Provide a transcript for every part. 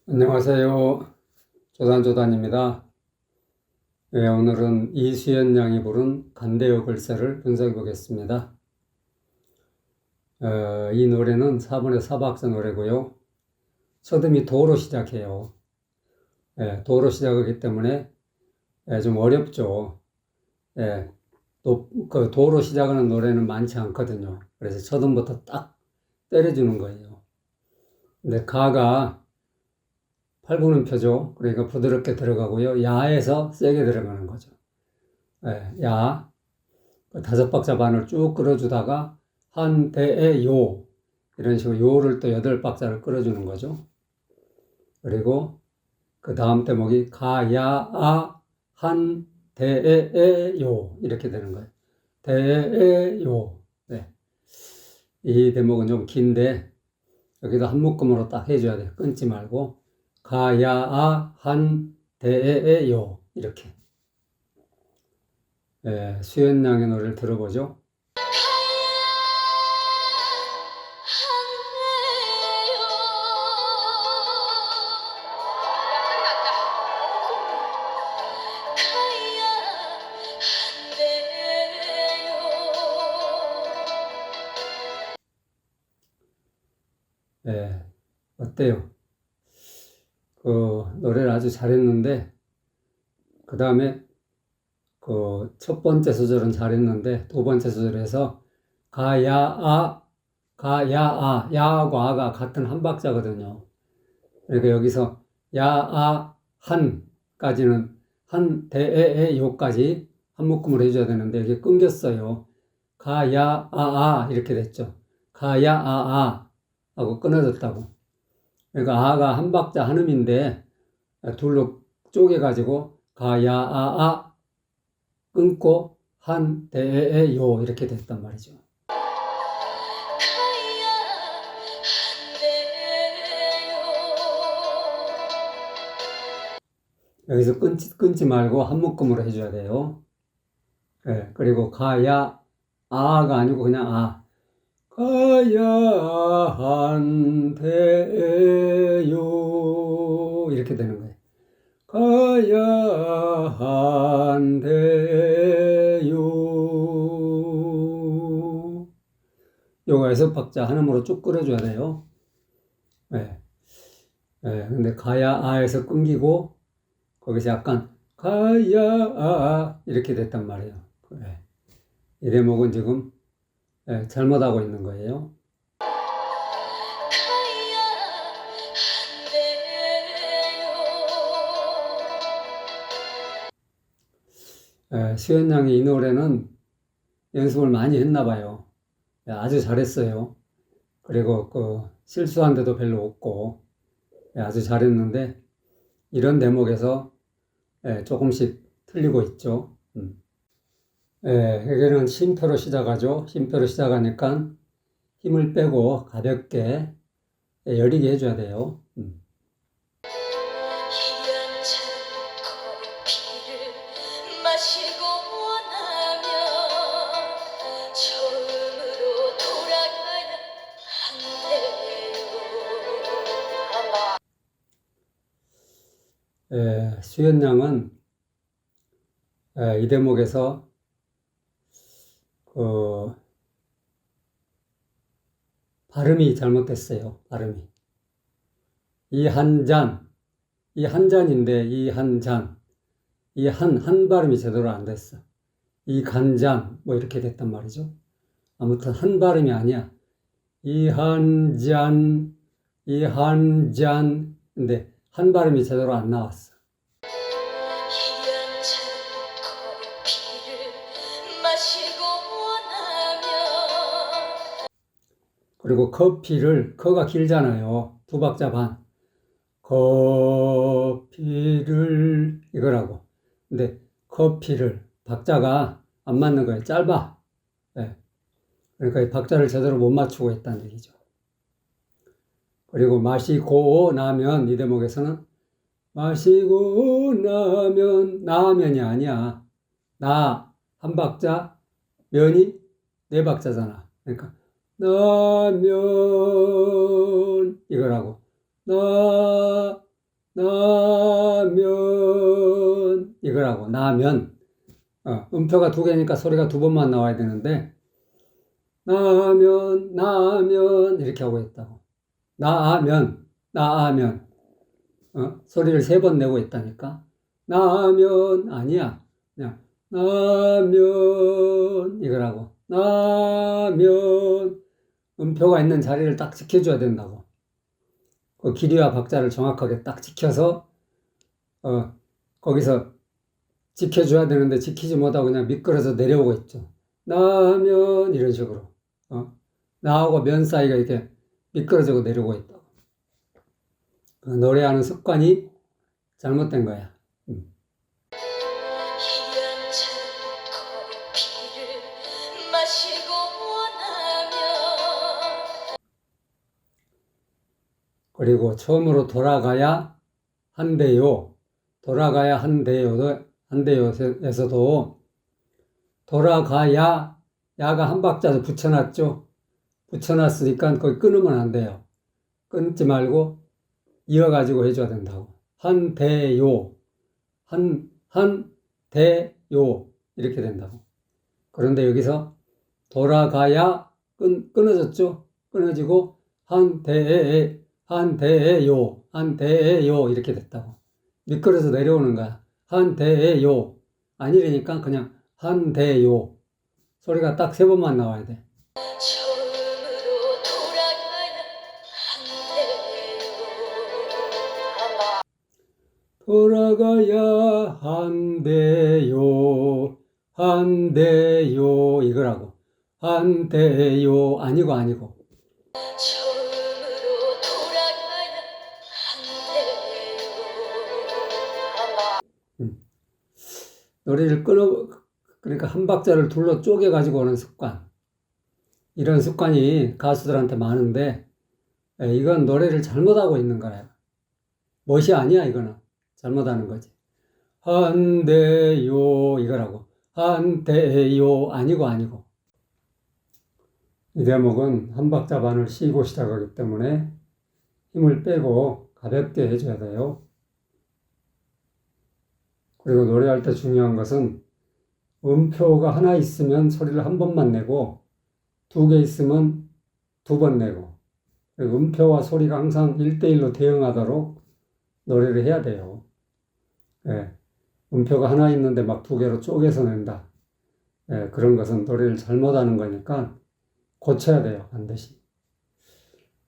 안녕하세요. 조단조단입니다. 오늘은 이수연 양이 부른 간대요 글쎄를 분석해 보겠습니다. 이 노래는 4분의 4박자 노래고요. 서듬이 도로 시작해요. 도로 시작하기 때문에 좀 어렵죠. 그 도로 시작하는 노래는 많지 않거든요. 그래서 서듬부터 딱 때려주는 거예요. 근데 가가 8분음표죠. 그러니까 부드럽게 들어가고요. 야에서 세게 들어가는 거죠. 야, 5박자 반을 쭉 끌어주다가 한, 대에, 요 이런 식으로 요를 또 8박자를 끌어주는 거죠. 그리고 그 다음 대목이 가, 야, 아, 한, 대에, 에, 요 이렇게 되는 거예요. 대에, 요. 네. 이 대목은 좀 긴데 여기도 한 묶음으로 딱 해줘야 돼요. 끊지 말고 가, 야, 아, 한, 대에, 에, 요 이렇게. 수연 양의 노래를 들어보죠. 어때요? 그 노래를 아주 잘했는데 그 다음에 그 첫 번째 소절은 잘했는데 두 번째 소절에서 가야아 가야아 야하고 아가 같은 한 박자거든요. 그러니까 여기서 야아 한까지는 한 대에에 요까지 한 묶음을 해줘야 되는데 이게 끊겼어요. 가야아아 이렇게 됐죠. 가야아아 하고 끊어졌다고. 그러니까 아가 한 박자 한음인데 둘로 쪼개가지고 가야아아 끊고 한 대에 요 이렇게 됐단 말이죠. 여기서 끊지 말고 한 묶음으로 해줘야 돼요. 그리고 가야 아가 아니고 그냥 아 가야 한대요 이렇게 되는 거예요. 가야 한대요. 요거 6박자 한음으로 쭉 끌어줘야 돼요. 근데 가야 아에서 끊기고 거기서 약간 가야 아 이렇게 됐단 말이에요. 이 대목은 지금 잘못하고 있는 거예요. 수연 양이 이 노래는 연습을 많이 했나 봐요. 아주 잘했어요. 그리고 그 실수한 데도 별로 없고 아주 잘했는데 이런 대목에서 조금씩 틀리고 있죠. 회계는 쉼표로 시작하죠. 쉼표로 시작하니까 힘을 빼고 가볍게 여리게 해줘야 돼요. 수연 양은 이 대목에서 그 발음이 잘못됐어요. 발음이. 이 한 잔인데 이 한 잔, 이 한 발음이 제대로 안 됐어. 이 간장 뭐 이렇게 됐단 말이죠. 아무튼 한 발음이 아니야. 이 한 잔, 이 한 잔. 근데 한 발음이 제대로 안 나왔어. 그리고 커피를, 커가 길잖아요. 2박자 반. 커피를, 이거라고. 근데 커피를, 박자가 안 맞는 거예요. 짧아. 그러니까 이 박자를 제대로 못 맞추고 있다는 얘기죠. 그리고 마시고 나면, 이 대목에서는 마시고 나면이 아니야. 한 박자, 면이 4박자잖아. 그러니까 나면 이거라고. 나면 이거라고. 나면 음표가 두 개니까 소리가 두 번만 나와야 되는데 나면 이렇게 하고 있다고. 나면 소리를 세 번 내고 있다니까. 나면 아니야. 그냥 나면 이거라고. 나면 음표가 있는 자리를 딱 지켜줘야 된다고. 그 길이와 박자를 정확하게 딱 지켜서 거기서 지켜줘야 되는데 지키지 못하고 그냥 미끄러져 내려오고 있죠. 나면 이런 식으로 나하고 면 사이가 이렇게 미끄러지고 내려오고 있다고. 그 노래하는 습관이 잘못된 거야. 희연찬 커피를 마시고 나면 그리고 처음으로 돌아가야 한대요. 돌아가야 한대요에서도 돌아가야 야가 한 박자 붙여놨죠. 붙여놨으니까 거기 끊으면 안 돼요. 끊지 말고 이어가지고 해줘야 된다고. 한대요. 한대요. 이렇게 된다고. 그런데 여기서 돌아가야 끊어졌죠. 끊어지고 한대요. 이렇게 됐다고. 미끄러져 내려오는 거야. 한대요. 아니라니까 그냥 한대요. 소리가 딱 세 번만 나와야 돼. 처음으로 돌아가야 한대요. 한대요. 이거라고. 한대요. 아니고. 처음으로 돌아가야 한대요. 노래를 그러니까 한 박자를 둘러 쪼개가지고 오는 습관. 이런 습관이 가수들한테 많은데, 이건 노래를 잘못하고 있는 거예요. 멋이 아니야, 이거는. 잘못하는 거지. 한대요, 이거라고. 한대요, 아니고. 이 대목은 한 박자 반을 쉬고 시작하기 때문에 힘을 빼고 가볍게 해줘야 돼요. 그리고 노래할 때 중요한 것은 음표가 하나 있으면 소리를 한 번만 내고 두 개 있으면 두 번 내고 그리고 음표와 소리가 항상 1대1로 대응하도록 노래를 해야 돼요. 음표가 하나 있는데 막 두 개로 쪼개서 낸다. 그런 것은 노래를 잘못하는 거니까 고쳐야 돼요, 반드시.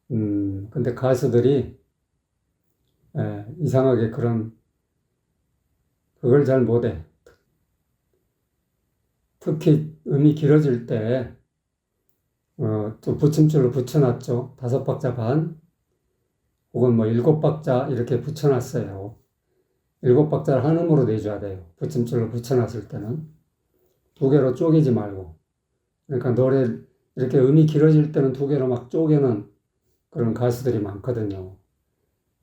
근데 가수들이 이상하게 그걸 잘 못해. 특히 음이 길어질 때 좀 붙임줄로 붙여놨죠. 5박자 반 혹은 뭐 7박자 이렇게 붙여놨어요. 7박자를 한 음으로 내줘야 돼요. 붙임줄로 붙여놨을 때는. 두 개로 쪼개지 말고. 그러니까 노래 이렇게 음이 길어질 때는 두 개로 막 쪼개는 그런 가수들이 많거든요.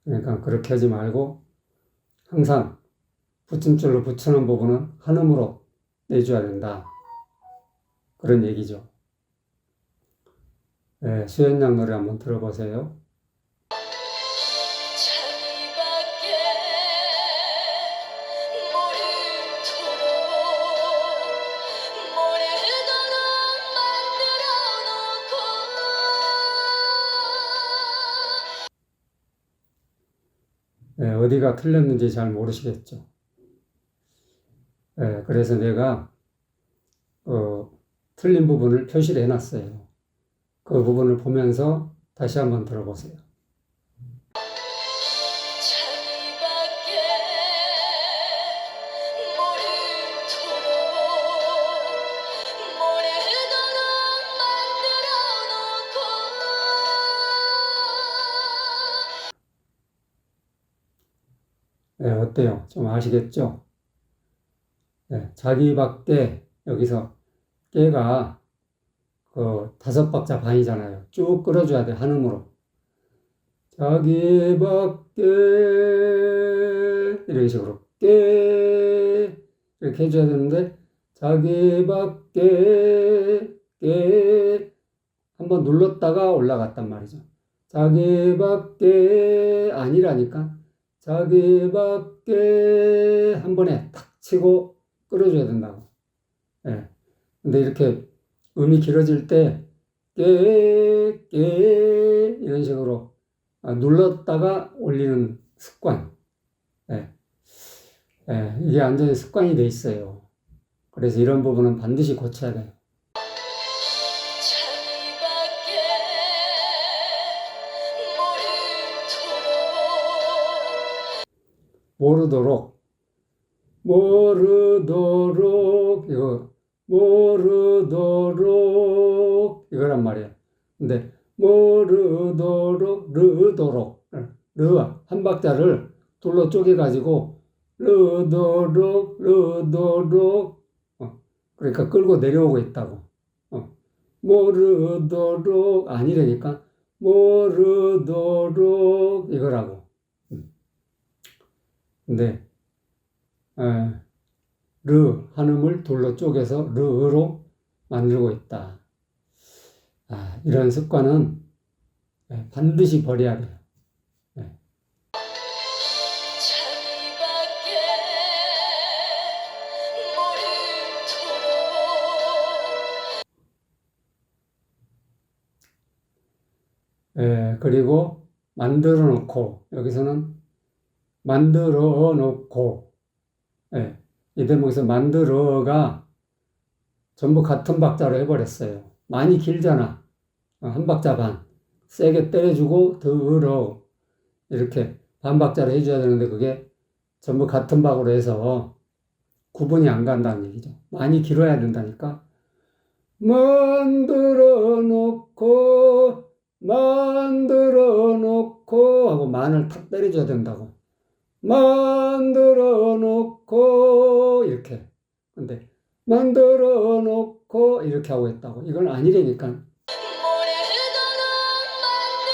그러니까 그렇게 하지 말고 항상 붙임줄로 붙여놓은 부분은 한 음으로 내줘야 된다. 그런 얘기죠. 수연양 노래 한번 들어보세요. 자기밖에 모르도록 만들어 놓고 어디가 틀렸는지 잘 모르시겠죠. 그래서 내가 틀린 부분을 표시를 해놨어요. 그 부분을 보면서 다시 한번 들어보세요. 자기밖에 모르도록 만들어 놓고 어때요? 좀 아시겠죠? 자기밖에 여기서 깨가 그 5박자 반이잖아요. 쭉 끌어줘야 돼, 한 음으로. 자기밖에 이런 식으로 깨 이렇게 해줘야 되는데 자기밖에 깨 한번 눌렀다가 올라갔단 말이죠. 자기밖에 아니라니까 자기밖에 한 번에 탁 치고 끌어줘야 된다고. 예. 근데 이렇게 음이 길어질 때, 이런 식으로 눌렀다가 올리는 습관. 예. 예. 이게 완전히 습관이 돼 있어요. 그래서 이런 부분은 반드시 고쳐야 돼요. 자기밖에 모르도록 모르도록, 모르도록, 이거란 말이에요. 근데, 모르도록, 르와 한 박자를 둘로 쪼개가지고, 르도록, 그러니까 끌고 내려오고 있다고. 모르도록, 아니라니까, 모르도록, 이거라고. 근데, 르 한음을 둘로 쪼개서 르로 만들고 있다. 이런 습관은 반드시 버려야 돼요. 자기밖에 모르도록 그리고 만들어 놓고, 여기서는 만들어 놓고, 이 대목에서 만들어가 전부 같은 박자로 해버렸어요. 많이 길잖아. 한 박자 반. 세게 때려주고, 들어. 이렇게 반 박자로 해줘야 되는데, 그게 전부 같은 박으로 해서 구분이 안 간다는 얘기죠. 많이 길어야 된다니까. 만들어 놓고, 하고 만을 탁 때려줘야 된다고. 만들어 놓고, 이렇게. 근데, 만들어 놓고, 이렇게 하고 있다고. 이건 아니라니까. 모르도록 만들어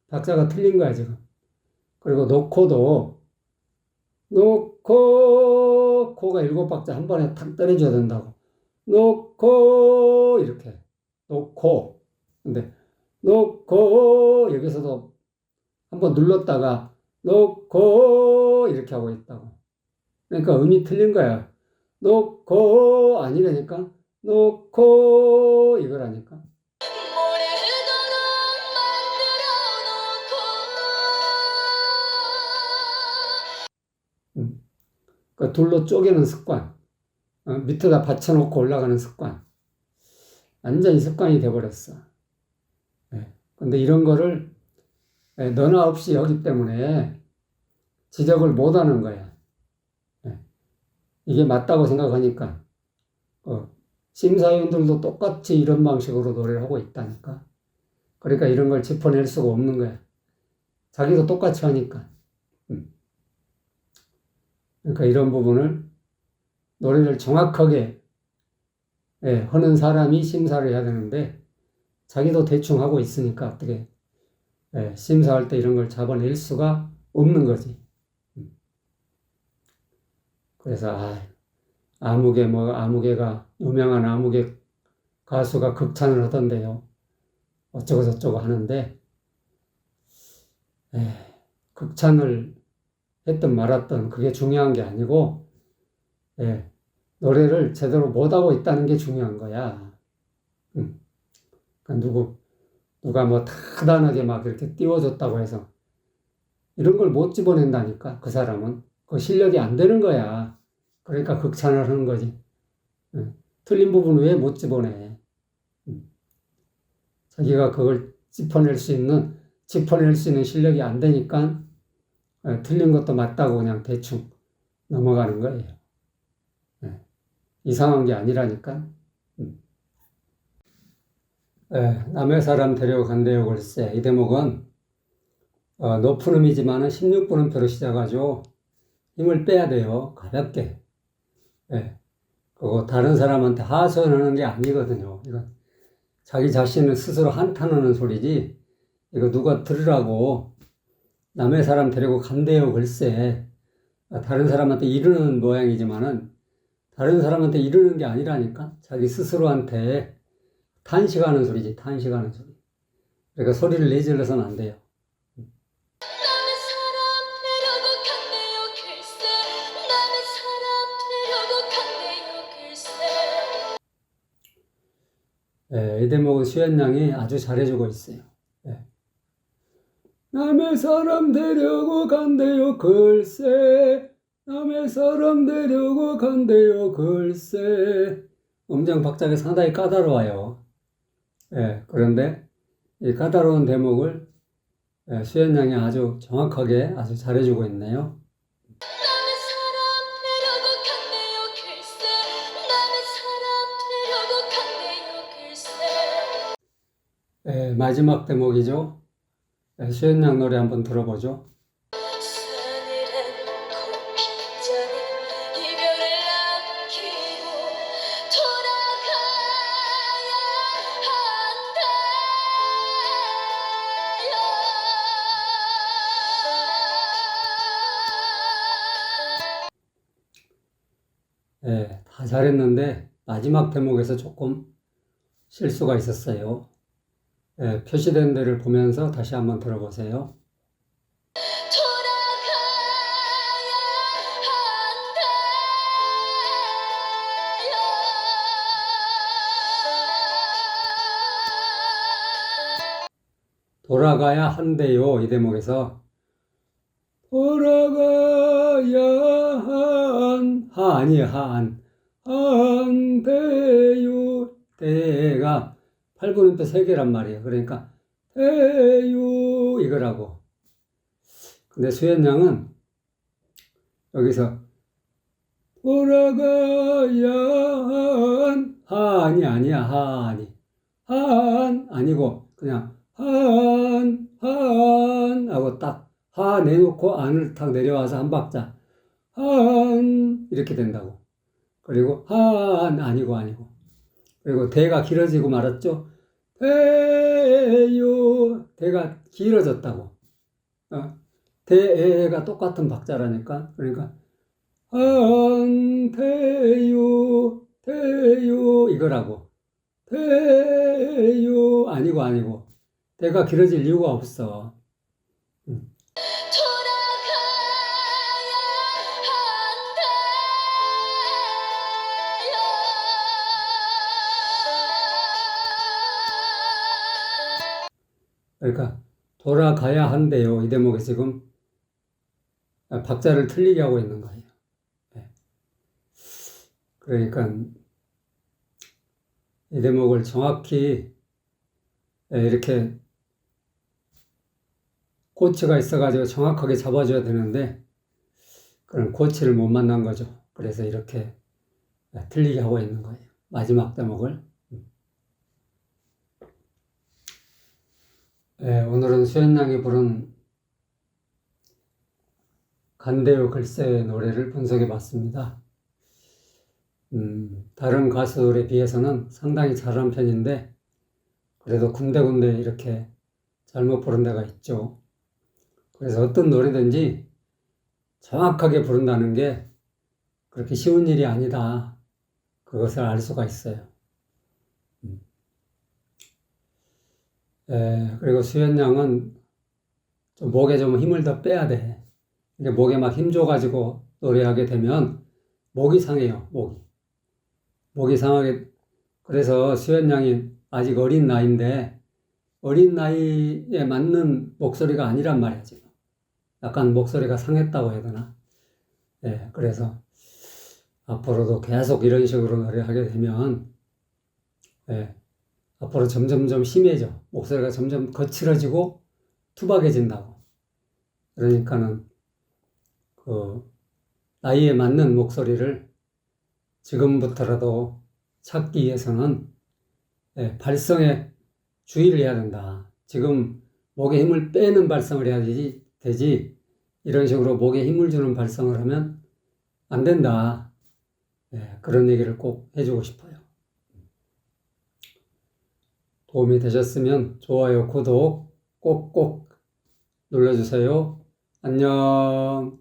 박자가 틀린 거야, 지금. 그리고 놓고, 코가 7박자 한 번에 탁 때려줘야 된다고. 놓고, 이렇게. 놓고. 근데, 놓고, 여기서도 한번 눌렀다가, 놓고, 이렇게 하고 있다고. 그러니까 음이 틀린 거야. 놓고, 아니라니까. 놓고, 이거라니까. 모르도록 만들어 놓고 그 둘로 쪼개는 습관. 밑에다 받쳐놓고 올라가는 습관. 완전히 습관이 돼버렸어. 근데 이런 거를 너나 없이 여기 때문에 지적을 못 하는 거야. 이게 맞다고 생각하니까. 심사위원들도 똑같이 이런 방식으로 노래를 하고 있다니까. 그러니까 이런 걸 짚어낼 수가 없는 거야. 자기도 똑같이 하니까. 그러니까 이런 부분을 노래를 정확하게 하는 사람이 심사를 해야 되는데 자기도 대충 하고 있으니까 어떻게 심사할 때 이런 걸 잡아낼 수가 없는 거지. 그래서 아무개가 유명한 아무개 가수가 극찬을 하던데요. 어쩌고 저쩌고 하는데 극찬을 했든 말았든 그게 중요한 게 아니고 노래를 제대로 못하고 있다는 게 중요한 거야. 그러니까 누가 뭐 타단하게 막 이렇게 띄워줬다고 해서 이런 걸 못 집어낸다니까. 그 사람은 그 실력이 안 되는 거야. 그러니까 극찬을 하는 거지. 틀린 부분 왜 못 집어내? 자기가 그걸 짚어낼 수 있는 실력이 안 되니까 틀린 것도 맞다고 그냥 대충 넘어가는 거예요. 이상한 게 아니라니까. 남의 사람 데려간대요 글쎄. 이 대목은 높은 음이지만은 16분음표로 시작하죠. 힘을 빼야 돼요. 가볍게. 그거 다른 사람한테 하소연하는 게 아니거든요. 이건 자기 자신을 스스로 한탄하는 소리지. 이거 누가 들으라고 남의 사람 데리고 간대요 글쎄. 다른 사람한테 이르는 모양이지만은 다른 사람한테 이르는 게 아니라니까. 자기 스스로한테 탄식하는 소리지. 탄식하는 소리. 그러니까 소리를 내질러서는 안 돼요. 남의 사람 되려고 간대요 글쎄 남의 사람 되려고 간대요 글쎄 이 대목은 수연양이 아주 잘해주고 있어요. 예. 남의 사람 되려고 간대요 글쎄 남의 사람 되려고 간대요 글쎄. 음정 박자가 상당히 까다로워요. 예, 그런데 이 까다로운 대목을 수연양이 아주 정확하게 아주 잘해주고 있네요. 남의 사람 되려고 간대요 글쎄 남의 사람 되려고 간대요 글쎄 마지막 대목이죠. 수연양 노래 한번 들어보죠. 서늘한 꽃핀 전에 이별을 남기고 돌아가야 한대요. 다 잘했는데 마지막 대목에서 조금 실수가 있었어요. 표시된 데를 보면서 다시 한번 들어보세요. 돌아가야 한대요. 이 대목에서 돌아가야 하 아니에요. 한대요. 대가 8분음표 3개란 말이에요. 그러니까 대요 이거라고. 근데 수연양은 여기서 돌아가야 한이 아니야. 한 아니고 그냥 한 하고 딱 하 내놓고 안을 탁 내려와서 한 박자 한 이렇게 된다고. 그리고 한 아니고 그리고 대가 길어지고 말았죠. 대요 대가 길어졌다고. 대가 똑같은 박자라니까. 그러니까 한대요 대요 이거라고. 대요 아니고 대가 길어질 이유가 없어. 그러니까 돌아가야 한대요. 이 대목에 지금 박자를 틀리게 하고 있는 거예요. 그러니까 이 대목을 정확히 이렇게 코치가 있어가지고 정확하게 잡아줘야 되는데 그런 코치를 못 만난 거죠. 그래서 이렇게 틀리게 하고 있는 거예요. 마지막 대목을. 오늘은 수연양이 부른 간대요 글쎄 노래를 분석해 봤습니다. 다른 가수들에 비해서는 상당히 잘한 편인데 그래도 군데군데 이렇게 잘못 부른 데가 있죠. 그래서 어떤 노래든지 정확하게 부른다는 게 그렇게 쉬운 일이 아니다. 그것을 알 수가 있어요. 그리고 수연양은 좀 목에 좀 힘을 더 빼야 돼. 이게 목에 막 힘 줘가지고 노래하게 되면 목이 상해요. 목이 상하게. 그래서 수연양이 아직 어린 나이인데 어린 나이에 맞는 목소리가 아니란 말이야 지금. 약간 목소리가 상했다고 해야 되나? 그래서 앞으로도 계속 이런 식으로 노래하게 되면 앞으로 점점점 심해져. 목소리가 점점 거칠어지고 투박해진다고. 그러니까는 그 나이에 맞는 목소리를 지금부터라도 찾기 위해서는 발성에 주의를 해야 된다. 지금 목에 힘을 빼는 발성을 해야 되지 이런 식으로 목에 힘을 주는 발성을 하면 안 된다. 그런 얘기를 꼭 해주고 싶어요. 도움이 되셨으면 좋아요, 구독 꼭꼭 눌러주세요. 안녕.